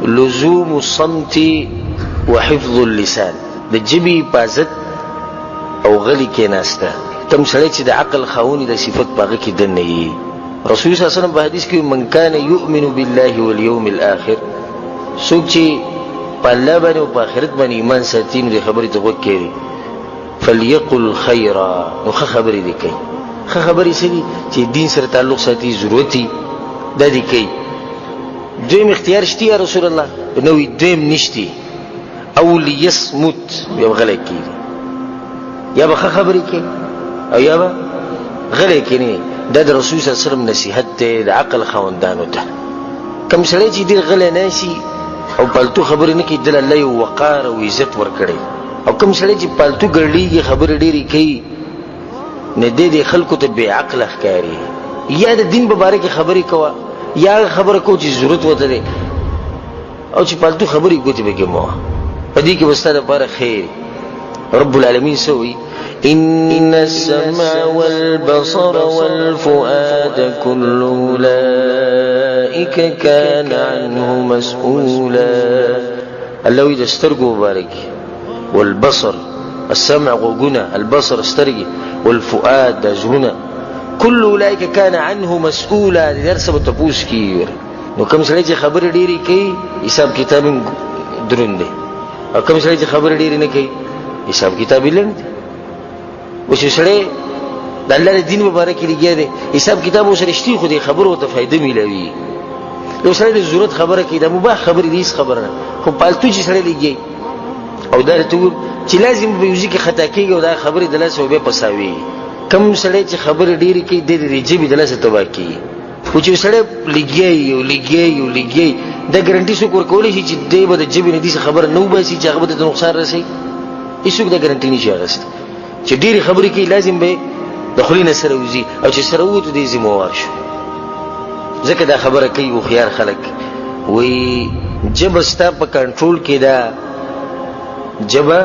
لزوم الصمت وحفظ اللسان، د جبی حفاظت او غلی کې ناسته. کم سړی چې د عقل خاوني د صفت باغه کې دنه یي. رسول صلی الله علیه وسلم په حدیث کې من کان یؤمن بالله واليوم الاخر، څوک چې په الله باندې او په آخرت باندې ایمان ساتي نو د خبرې ته غوږ کړي، فليقل خيرا، نو ښه خبرې دې کوي. ښه خبرې څه دي؟ چې دین سره تعلق ساتي، ضرورتي دا دې کوي. دویم اختیار شته یا رسول الله؟ نو دویم نشته. او ليصمت، یا غلی کېږي، یا به ښه خبرې کوي او یا به غلی کېني. دا د رسول صلی الله علیه وسلم نصیحت دی د عقل خاوندانو ته. کوم سړی چې ډېر غلی ناشي او پالتو خبرې نه کوي، دل الله یو وقار او عزت ورکړي. او کوم سړی چې پالتو ګرځېږي خبرې ډېرې کوي، نه دې خلکو ته بې عقله ښکاري. یا د دین په باره کې خبرې کوه، یا خبره کو چې ضرورت ورته دی، او چې پالتو خبرې ګوتې پکې مه وه. په دې کې به ستا دپاره خیر. رب العالمین څه وایي؟ إن السمع والبصر والفؤاد كل أولئك كان عنه مسؤولا. الله إذا استرقوا بارك، والبصر السمع غوغنا، البصر استرقي، والفؤاد زهنا، كل أولئك كان عنه مسؤولا. درس بتبوس كير. نو كم سړی خبر ډیری کوي حساب کتاب دروند دی، او کم سړی خبر ډیری نه کوي حساب کتاب لند. وش سړی د الله دین مبارک لګیا دی، حساب کتاب وسره شتي، خو دې خبرو ته فائدہ ملوي. یو سړی د ضرورت خبره کوي، د مباح خبرې دې خبره نه، خو پالتو چې سړی لګي او دا ته چې لازم به یوځي کې خطا کیږي او دا خبرې د لاسه به پساوي. کم سړی چې خبرې ډېری کوي د دې جبې د لاسه تبا کوي. خو چې سړی لګي دا ګارانټي څوک ورکولی شي چې دی به د جبې نه داسې خبره نه وباسي چې هغه به ته نقصان رسوي؟ هېڅوک دا ګارانټي نشي اخیستی. چې ډېرې خبرې کوي لازم به د خولې نه سره وځي، او چې سره ووتو دی ذمهوار شو. ځکه دا خبره کوي هوښیار خلک وایي ژبه ستا په کنټرول کې ده، ژبه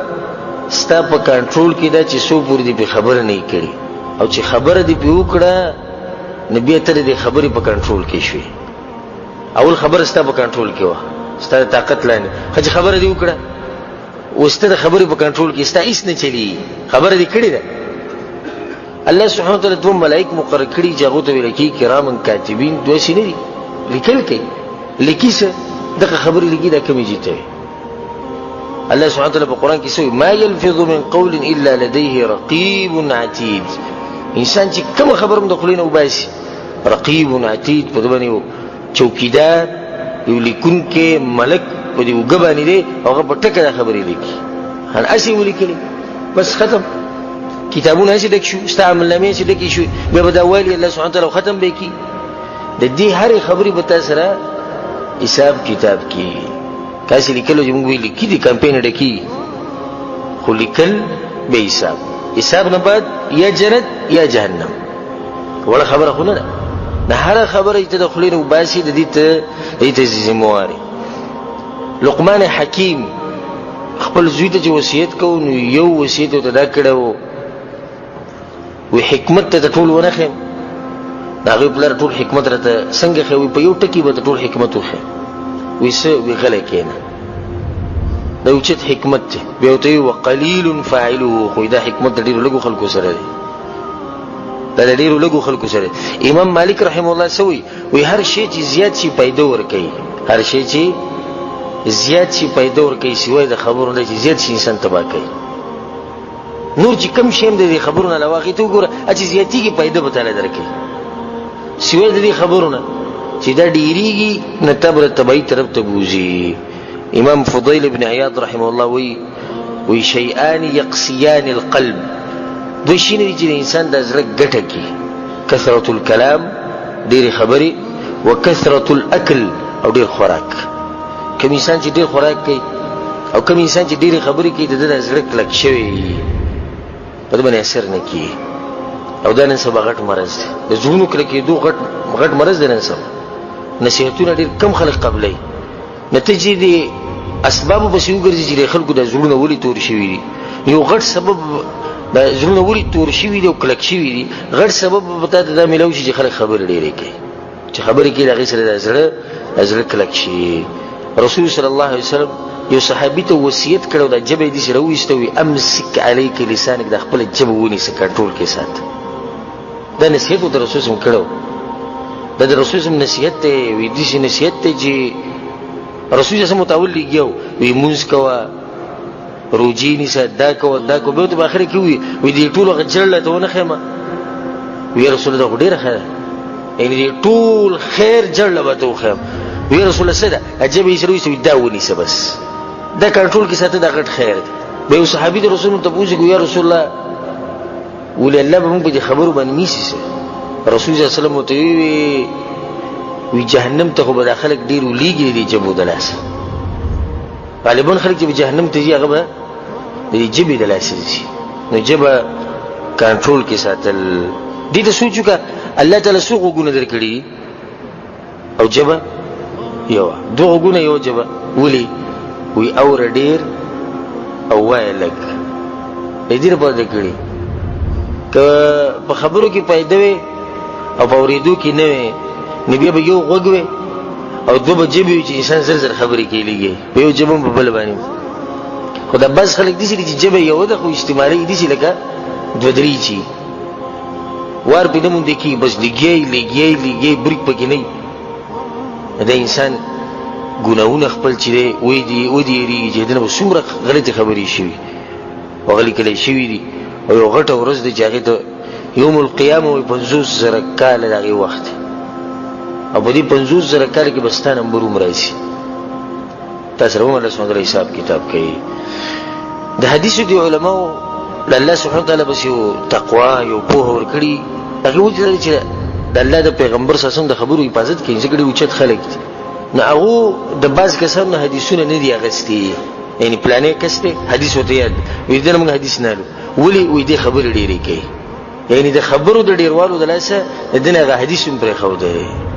ستا په کنټرول کې ده چې څو پورې دې پې خبره نه کړي، او چې خبره دې پې وکړه نو بیا ته دې خبرې په کنټرول کې شوې. اول خبره ستا په کنټرول کې وه، ستا د طاقت لاندې، خو چې خبره دې وکړه اوس ته د خبرې په کنټرول کې ستا هېڅ نه چلېږي، خبره دې کړې ده. الله سبحانه وتعالی دوه ملائک مقرر کړي چې هغو ته ویل کېږي کرامن کاتبین. دوه شي نه دي، لیکل کوي. لیکي څه؟ دغه خبرې لیکي، دا کمې جیته وي. الله سبحانه وتعالی په قرآن کې څه وایي؟ ما یلفظ من قول الا لديه رقیب عتید. انسان چې کومه خبره هم د خولې نه وباسي، رقیب عتید، په ده باندې یو چوکیدار، یو لیکونکی ملک په دې اوږه باندې دی، هغه په ټکه دا خبرې لیکي. هسې ولیکلې بس ختم. کتابونه هسې ډک شو، ستا عملنامې هسې ډکې شوې، بیا به دا وایي الله سبحانه وتعالی ختم به یې کړي. د دې هرې خبرې به تا سره حساب کتاب کېږي. که هسې لیکلو چې موږ وایي لیکي دي کمپین ډکېږي، خو لیکل به حساب. حساب نه بعد یا جنت یا جهنم. وړه خبره خو نه ده. د هره خبره چې ته د خولې نه وباسي د دې ته ذمهوار یې. لقمان حکیم خپل زوی ته چې وصیت کوو نو یو وصیت ورته دا کړی و، وی حکمت ته د ټول ونه ښیم. د هغوی پلار ټول حکمت راته څنګه ښی؟ وی په یو ټکي به ته ټول حکمت وښیم. وی څه؟ وی غلی کښېنه، دا اوچت حکمت دی. بیا ورته وی وقلیل فاعلوه، خو دا حکمت د ډېرو لږو خلکو سره دی، دا د ډېرو لږو خلکو سره دی. امام مالک رحمه الله څه وی؟ وی هر شی چې زیات شي پیدا ورکوي، هر شی چې زیات شي پیدا ورکوي، سوای د خبرو نه چې زیات شي انسان تباه کوي. نور چې کم شی هم د دې خبرو نه علاوه هغې ته وګوره، چې زیاتېږي پیدا به تعالی درکوي. سوای د دې خبرو نه چې دا ډېرېږي نه ته به د تباهي طرف ته بوځي. امام فضیل ابن عیاض رحمه الله وی شیئان یقصیان القلب، دوی شیونه دي چې د انسان د زړه ګټه کړي. کثرة الکلام، ډېرې خبرې، وکثرة الاکل، او ډېر خوراک. کوم انسان چې ډېر خوراک کوي او کوم انسان چې ډېرې خبرې کوي د ده د زړه کلک شوی، په ده باندې اثر نه کېږي. او دا نن سبا غټ مرض دی، د زړونو کلکېدو غټ مرض دی نن سبا. نصیحتونه ډېر کم خلک قبلوي، نتیجې د اسبابو پسې وګرځي چې د خلکو د زړونه ولې تور شوي دي. یو غټ سبب د زړونه ولې تور شوي دي او کلک شوي دي، غټ سبب به تا ته دا میلاو شي چې خلک خبرې ډېرې کوي، چې خبرې کوي د هغې سره د زړه کلک شي. رسول صلی الله علیه وسلم یو صحابي ته وصیت کړو دا جبه دې سره وېستوي امسک علیک لسانک د خپل جبه ونیسه کنټرول کې سات دا نصیحت د رسول سم کړو دا د رسول سم نصیحت ته وې دې شي نصیحت ته چې رسول سم متول لګیو وی مونږ کوا روجی نسا دا کو به په اخر کې وی دې ټول غجړل ته ونه خېما وی رسول الله ډیر خیر ان دې ټول خیر جړل به ته خېم وی رسول الله سره عجب یې سره وی دا ونی سه بس دا کنټرول کې ساته دا غټ خیر دی به صحابي د رسول ته پوښتنه کوي یا رسول الله ولې الله به موږ په خبرو باندې نیسی سه رسول الله صلی الله علیه وسلم وی جهنم ته خو به داخله ډیر ولېږي دي جبو دلاسه غالبا خلک چې جهنم ته ځي هغه به د جبې دلاسه شي نو جبه کنټرول کې ساتل دې ته سوچو کا الله تعالی سو غوونه درکړي او جبه یو دوه غوونه یو جبه ولي وی اور ډیر او وای لګ دې په دې کړي که په خبرو کې پیدا وي او په ورېدو کې نه وي نبی به یو غوږوي او دوه جبه چې انسان زر خبرې کېږي په یو جبه په بل باندې خدا بس خلک دي چې جبه یو د خو استعمالي دي چې لکه دوه درې چی وار په دمون دي کې بس لګي بریک پکې نه دا انسان ګناونه خپل چې وې دي چې دنه وسوره غلطي خبرې شي او غلي کله شي دي او یو غټه ورځ د جاګه ته یوم القیامه وي 50,000 کال دغه وخت او په دې 50,000 کال کې بستانه مروم راځي تاسو هم له څنګه حساب کتاب کوي د حدیثو دی علماء الله سبحانه وتعالى بس یو تقوا یو په ور کړی هغه وجه چې د الله د پیغمبر ساسم د خبرو حفاظت کوي ځکه ډېر اوچت خلک دي نو هغه د باز کسانو حدیثونه نه دی اغستی یعنی پلانې کسته حدیث وته یاد وې دنه موږ حدیث نه ولي وې دې خبر ډېری کوي یعنی د خبرو د ډیروالو د لاسه دنه حدیث هم پرې خو دی